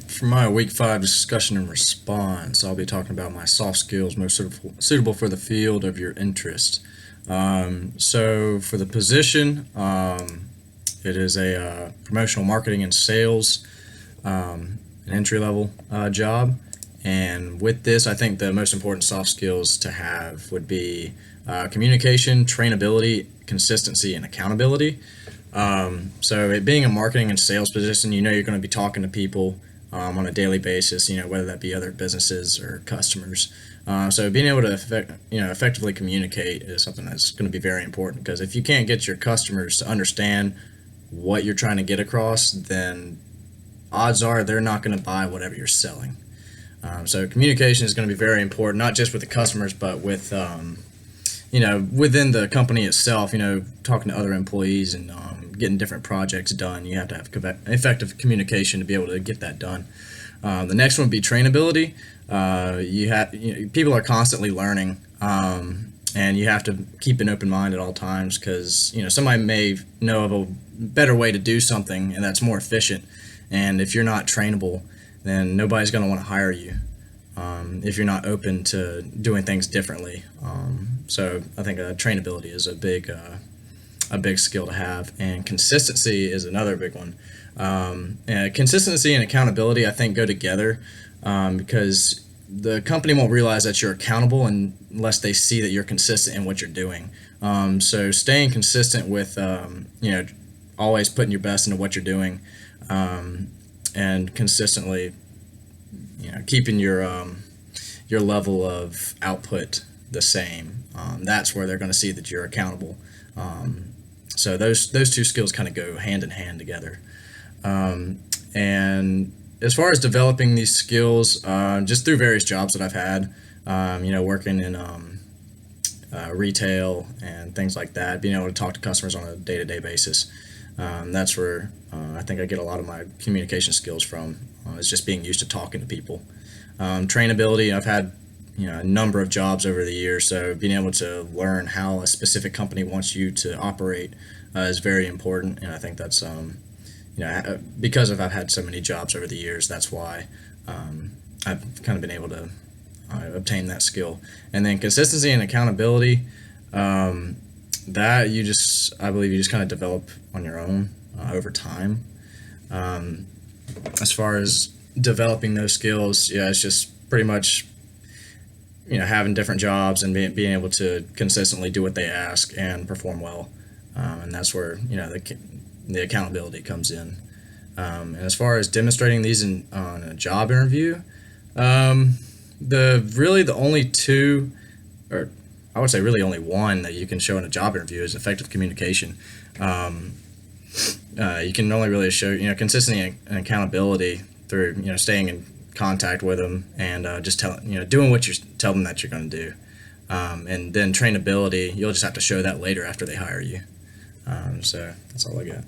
For my week 5 discussion and response, I'll be talking about my soft skills most suitable for the field of your interest. So for the position, it is a promotional marketing and sales, an entry level job. And with this, I think the most important soft skills to have would be communication, trainability, consistency, and accountability. So it being a marketing and sales position, you're going to be talking to people on a daily basis, whether that be other businesses or customers. So being able to effectively communicate is something that's going to be very important, because if you can't get your customers to understand what you're trying to get across, then odds are they're not going to buy whatever you're selling. So communication is going to be very important, not just with the customers, but with within the company itself, talking to other employees and getting different projects done. You have to have effective communication to be able to get that done. The next one would be trainability. People are constantly learning, and you have to keep an open mind at all times, because somebody may know of a better way to do something and that's more efficient. And if you're not trainable, then nobody's going to want to hire you if you're not open to doing things differently. So I think trainability is a big skill to have, and consistency is another big one. And consistency and accountability, I think, go together, because the company won't realize that you're accountable unless they see that you're consistent in what you're doing. So staying consistent with always putting your best into what you're doing, and consistently keeping your level of output the same. That's where they're going to see that you're accountable. So those two skills kind of go hand in hand together. And as far as developing these skills, just through various jobs that I've had, working in retail and things like that, being able to talk to customers on a day-to-day basis, that's where I think I get a lot of my communication skills from. Is just being used to talking to people. Trainability, I've had a number of jobs over the years, so being able to learn how a specific company wants you to operate is very important. And I think that's because I've had so many jobs over the years, that's why I've kind of been able to obtain that skill. And then consistency and accountability, that I believe you just kind of develop on your own over time. As far as developing those skills, it's just pretty much having different jobs and being able to consistently do what they ask and perform well, and that's where the accountability comes in. And as far as demonstrating these on a job interview, the only two, or I would say really only one, that you can show in a job interview is effective communication. You can only really show consistency and accountability through staying in contact with them and just doing what you tell them that you're going to do. And then trainability, you'll just have to show that later after they hire you. So that's all I got.